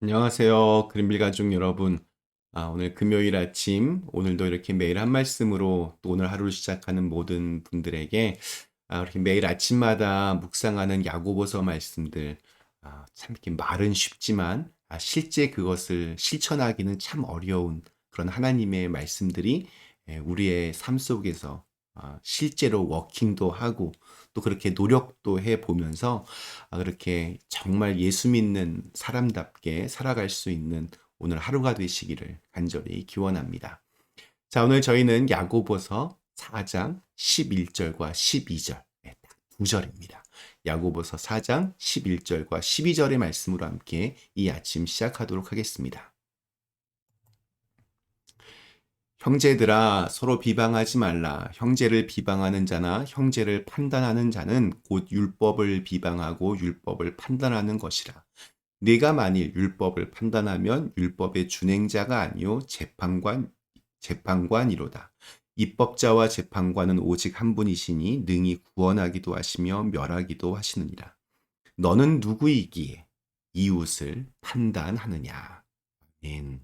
안녕하세요. 그린빌 가족 여러분. 오늘 금요일 아침, 오늘도 이렇게 매일 한 말씀으로 또 오늘 하루를 시작하는 모든 분들에게 이렇게 매일 아침마다 묵상하는 야고보서 말씀들, 참 이렇게 말은 쉽지만 실제 그것을 실천하기는 참 어려운 그런 하나님의 말씀들이 우리의 삶 속에서 실제로 워킹도 하고 또 그렇게 노력도 해 보면서 그렇게 정말 예수 믿는 사람답게 살아갈 수 있는 오늘 하루가 되시기를 간절히 기원합니다. 자, 오늘 저희는 야고보서 4장 11절과 12절, 딱 두 절입니다. 야고보서 4장 11절과 12절의 말씀으로 함께 이 아침 시작하도록 하겠습니다. 형제들아 서로 비방하지 말라. 형제를 비방하는 자나 형제를 판단하는 자는 곧 율법을 비방하고 율법을 판단하는 것이라. 네가 만일 율법을 판단하면 율법의 준행자가 아니요 재판관이로다. 입법자와 재판관은 오직 한 분이시니 능히 구원하기도 하시며 멸하기도 하시느니라. 너는 누구이기에 이웃을 판단하느냐. 아멘.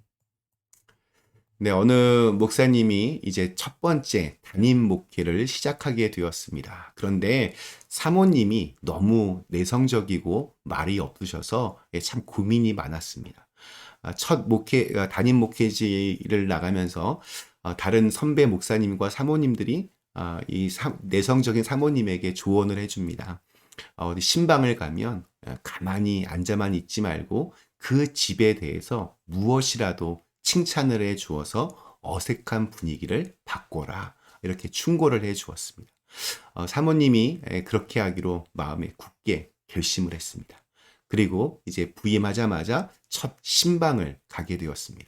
네, 어느 목사님이 이제 첫 번째 담임 목회를 시작하게 되었습니다. 그런데 사모님이 너무 내성적이고 말이 없으셔서 참 고민이 많았습니다. 첫 담임 목회지를 나가면서 다른 선배 목사님과 사모님들이 내성적인 사모님에게 조언을 해줍니다. 어디 신방을 가면 가만히 앉아만 있지 말고 그 집에 대해서 무엇이라도 칭찬을 해 주어서 어색한 분위기를 바꿔라. 이렇게 충고를 해 주었습니다. 사모님이 그렇게 하기로 마음에 굳게 결심을 했습니다. 그리고 이제 부임하자마자 첫 신방을 가게 되었습니다.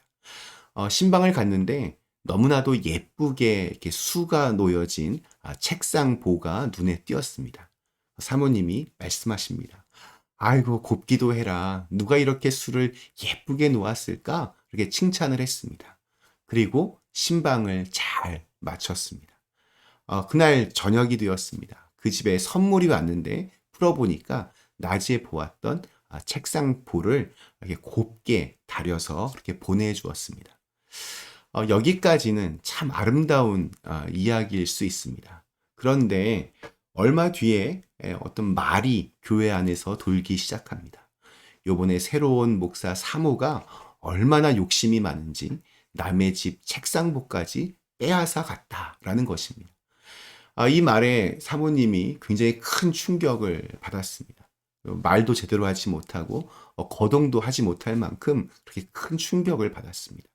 신방을 갔는데 너무나도 예쁘게 이렇게 수가 놓여진 책상 보가 눈에 띄었습니다. 사모님이 말씀하십니다. 아이고, 곱기도 해라. 누가 이렇게 술을 예쁘게 놓았을까? 이렇게 칭찬을 했습니다. 그리고 신방을 잘 마쳤습니다. 그날 저녁이 되었습니다. 그 집에 선물이 왔는데 풀어보니까 낮에 보았던 책상 볼을 이렇게 곱게 다려서 이렇게 보내주었습니다. 여기까지는 참 아름다운 이야기일 수 있습니다. 그런데 얼마 뒤에 어떤 말이 교회 안에서 돌기 시작합니다. 요번에 새로운 목사 사모가 얼마나 욕심이 많은지 남의 집 책상복까지 빼앗아 갔다라는 것입니다. 이 말에 사모님이 굉장히 큰 충격을 받았습니다. 말도 제대로 하지 못하고 거동도 하지 못할 만큼 그렇게 큰 충격을 받았습니다.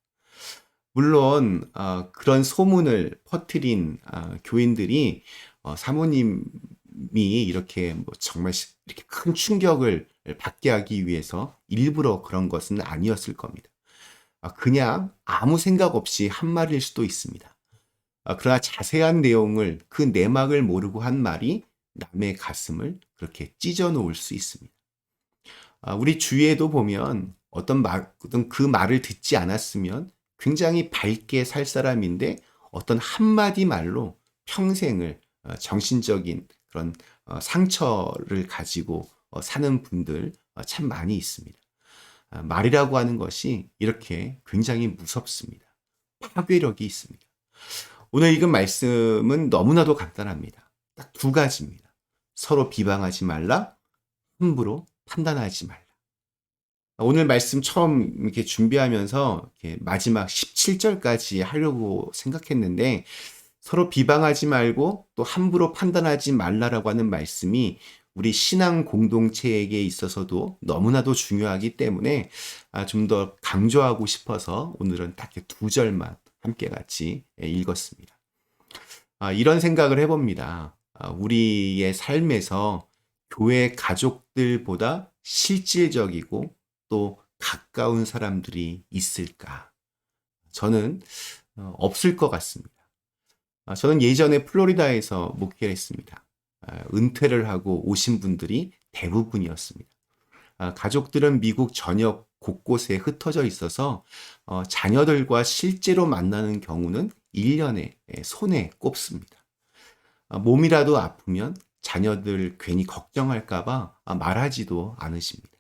물론 그런 소문을 퍼뜨린 교인들이 사모님이 이렇게 뭐 정말 이렇게 큰 충격을 받게 하기 위해서 일부러 그런 것은 아니었을 겁니다. 그냥 아무 생각 없이 한 말일 수도 있습니다. 그러나 자세한 내용을 그 내막을 모르고 한 말이 남의 가슴을 그렇게 찢어 놓을 수 있습니다. 우리 주위에도 보면 어떤 그 말을 듣지 않았으면 굉장히 밝게 살 사람인데 어떤 한마디 말로 평생을 정신적인 그런 상처를 가지고 사는 분들 참 많이 있습니다. 말이라고 하는 것이 이렇게 굉장히 무섭습니다. 파괴력이 있습니다. 오늘 읽은 말씀은 너무나도 간단합니다. 딱 두 가지입니다. 서로 비방하지 말라, 함부로 판단하지 말라. 오늘 말씀 처음 이렇게 준비하면서 이렇게 마지막 17절까지 하려고 생각했는데 서로 비방하지 말고 또 함부로 판단하지 말라라고 하는 말씀이 우리 신앙 공동체에게 있어서도 너무나도 중요하기 때문에 좀 더 강조하고 싶어서 오늘은 딱 두 절만 함께 같이 읽었습니다. 이런 생각을 해봅니다. 우리의 삶에서 교회 가족들보다 실질적이고 또 가까운 사람들이 있을까? 저는 없을 것 같습니다. 저는 예전에 플로리다에서 목회를 했습니다. 은퇴를 하고 오신 분들이 대부분이었습니다. 가족들은 미국 전역 곳곳에 흩어져 있어서 자녀들과 실제로 만나는 경우는 1년에 손에 꼽습니다. 몸이라도 아프면 자녀들 괜히 걱정할까봐 말하지도 않으십니다.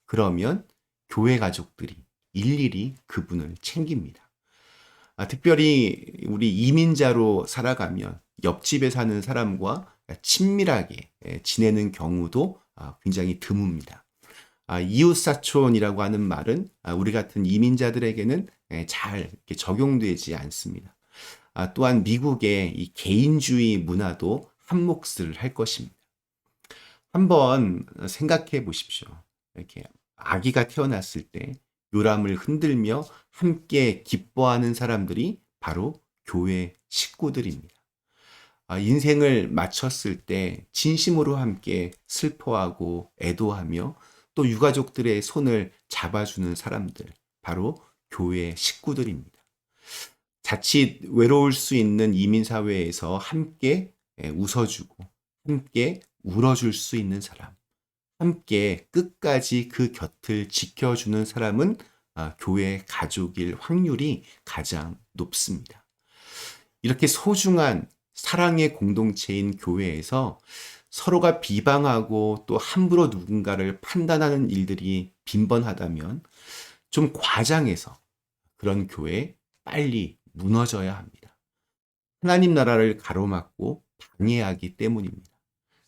그러면 교회 가족들이 일일이 그분을 챙깁니다. 특별히 우리 이민자로 살아가면 옆집에 사는 사람과 친밀하게 지내는 경우도 굉장히 드뭅니다. 이웃사촌이라고 하는 말은 우리 같은 이민자들에게는 잘 이렇게 적용되지 않습니다. 또한 미국의 이 개인주의 문화도 한몫을 할 것입니다. 한번 생각해 보십시오. 이렇게 아기가 태어났을 때 요람을 흔들며 함께 기뻐하는 사람들이 바로 교회 식구들입니다. 인생을 마쳤을 때 진심으로 함께 슬퍼하고 애도하며 또 유가족들의 손을 잡아주는 사람들, 바로 교회 식구들입니다. 자칫 외로울 수 있는 이민사회에서 함께 웃어주고 함께 울어줄 수 있는 사람, 함께 끝까지 그 곁을 지켜주는 사람은 교회 가족일 확률이 가장 높습니다. 이렇게 소중한 사랑의 공동체인 교회에서 서로가 비방하고 또 함부로 누군가를 판단하는 일들이 빈번하다면 좀 과장해서 그런 교회 빨리 무너져야 합니다. 하나님 나라를 가로막고 방해하기 때문입니다.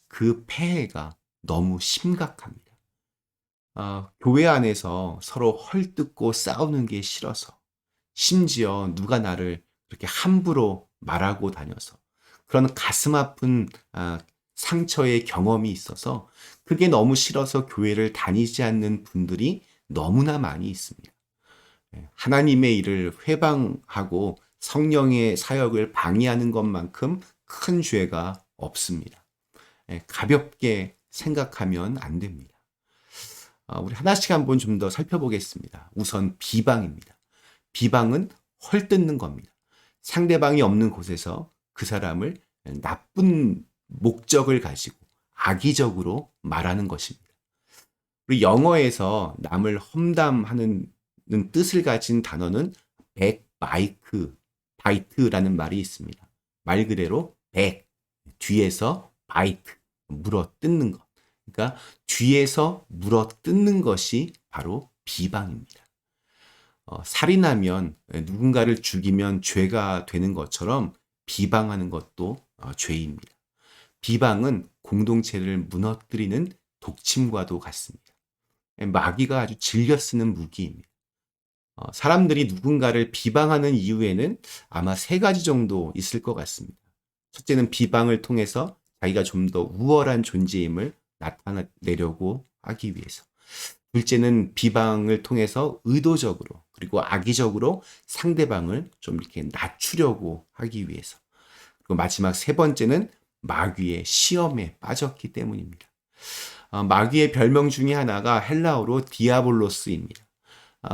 그 폐해가 너무 심각합니다. 교회 안에서 서로 헐뜯고 싸우는 게 싫어서, 심지어 누가 나를 그렇게 함부로 말하고 다녀서 그런 가슴 아픈 상처의 경험이 있어서 그게 너무 싫어서 교회를 다니지 않는 분들이 너무나 많이 있습니다. 하나님의 일을 회방하고 성령의 사역을 방해하는 것만큼 큰 죄가 없습니다. 가볍게 생각하면 안 됩니다. 우리 하나씩 한번 좀 더 살펴보겠습니다. 우선 비방입니다. 비방은 헐뜯는 겁니다. 상대방이 없는 곳에서 그 사람을 나쁜 목적을 가지고 악의적으로 말하는 것입니다. 우리 영어에서 남을 험담하는 뜻을 가진 단어는 backbite라는 말이 있습니다. 말 그대로 back, 뒤에서 bite, 물어 뜯는 것. 그러니까 뒤에서 물어 뜯는 것이 바로 비방입니다. 살인하면 누군가를 죽이면 죄가 되는 것처럼 비방하는 것도 죄입니다. 비방은 공동체를 무너뜨리는 독침과도 같습니다. 마귀가 아주 즐겨 쓰는 무기입니다. 사람들이 누군가를 비방하는 이유에는 아마 세 가지 정도 있을 것 같습니다. 첫째는 비방을 통해서 자기가 좀 더 우월한 존재임을 나타내려고 하기 위해서. 둘째는 비방을 통해서 의도적으로 그리고 악의적으로 상대방을 좀 이렇게 낮추려고 하기 위해서. 그리고 마지막 세 번째는 마귀의 시험에 빠졌기 때문입니다. 마귀의 별명 중에 하나가 헬라어로 디아볼로스입니다.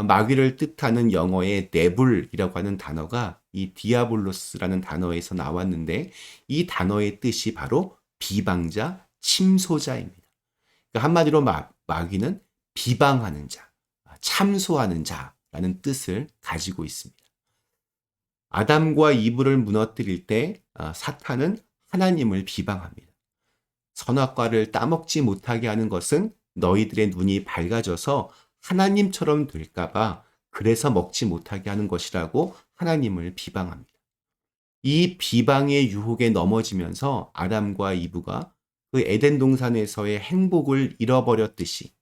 마귀를 뜻하는 영어의 데블이라고 하는 단어가 이 디아볼로스라는 단어에서 나왔는데 이 단어의 뜻이 바로 비방자, 침소자입니다. 그러니까 한마디로 마귀는 비방하는 자, 참소하는 자라는 뜻을 가지고 있습니다. 아담과 이브를 무너뜨릴 때 사탄은 하나님을 비방합니다. 선악과를 따먹지 못하게 하는 것은 너희들의 눈이 밝아져서 하나님처럼 될까봐 그래서 먹지 못하게 하는 것이라고 하나님을 비방합니다. 이 비방의 유혹에 넘어지면서 아담과 이브가 그 에덴 동산에서의 행복을 잃어버렸듯이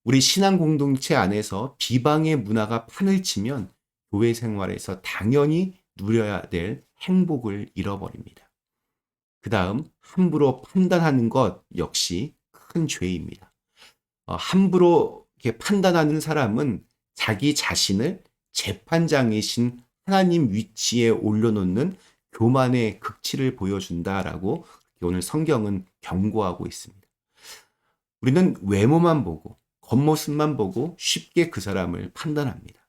우리 신앙 공동체 안에서 비방의 문화가 판을 치면 교회 생활에서 당연히 누려야 될 행복을 잃어버립니다. 그 다음 함부로 판단하는 것 역시 큰 죄입니다. 함부로 이렇게 판단하는 사람은 자기 자신을 재판장이신 하나님 위치에 올려놓는 교만의 극치를 보여준다라고 오늘 성경은 경고하고 있습니다. 우리는 외모만 보고 겉모습만 보고 쉽게 그 사람을 판단합니다.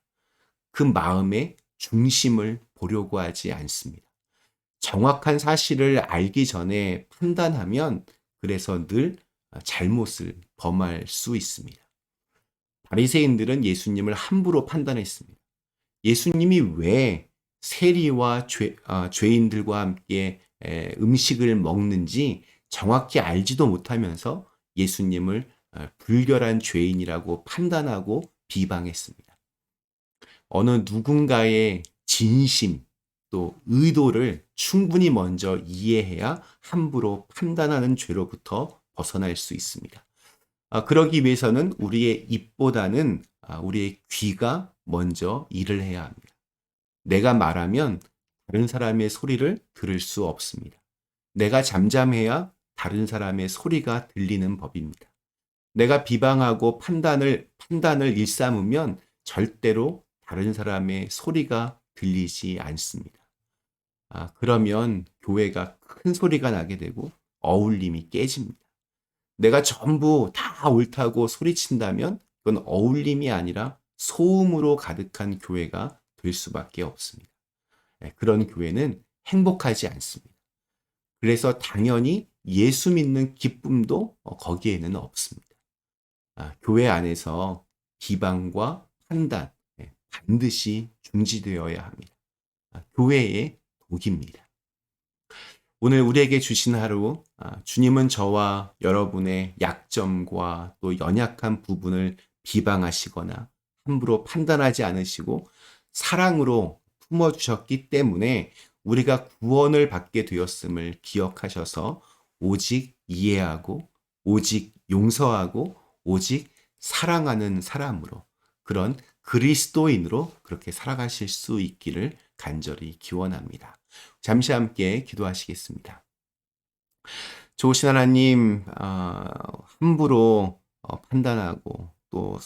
그 마음의 중심을 보려고 하지 않습니다. 정확한 사실을 알기 전에 판단하면 그래서 늘 잘못을 범할 수 있습니다. 바리새인들은 예수님을 함부로 판단했습니다. 예수님이 왜 세리와 죄인들과 함께 음식을 먹는지 정확히 알지도 못하면서 예수님을 불결한 죄인이라고 판단하고 비방했습니다. 어느 누군가의 진심 또 의도를 충분히 먼저 이해해야 함부로 판단하는 죄로부터 벗어날 수 있습니다. 그러기 위해서는 우리의 입보다는 우리의 귀가 먼저 일을 해야 합니다. 내가 말하면 다른 사람의 소리를 들을 수 없습니다. 내가 잠잠해야 다른 사람의 소리가 들리는 법입니다. 내가 비방하고 판단을 일삼으면 절대로 다른 사람의 소리가 들리지 않습니다. 그러면 교회가 큰 소리가 나게 되고 어울림이 깨집니다. 내가 전부 다 옳다고 소리친다면 그건 어울림이 아니라 소음으로 가득한 교회가 될 수밖에 없습니다. 그런 교회는 행복하지 않습니다. 그래서 당연히 예수 믿는 기쁨도 거기에는 없습니다. 교회 안에서 비방과 판단 반드시 중지되어야 합니다. 교회의 독입니다. 오늘 우리에게 주신 하루, 주님은 저와 여러분의 약점과 또 연약한 부분을 비방하시거나 함부로 판단하지 않으시고 사랑으로 품어주셨기 때문에 우리가 구원을 받게 되었음을 기억하셔서 오직 이해하고 오직 용서하고 오직 사랑하는 사람으로 그런 그리스도인으로 그렇게 살아가실 수 있기를 간절히 기원합니다. 잠시 함께 기도하시겠습니다. 좋으신 하나님, 함부로 판단하고 또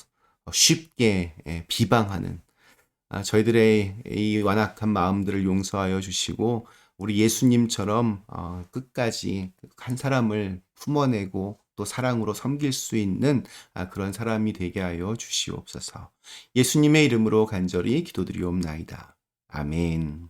쉽게 비방하는 저희들의 이 완악한 마음들을 용서하여 주시고 우리 예수님처럼 끝까지 한 사람을 품어내고 또 사랑으로 섬길 수 있는 그런 사람이 되게 하여 주시옵소서. 예수님의 이름으로 간절히 기도드리옵나이다. 아멘.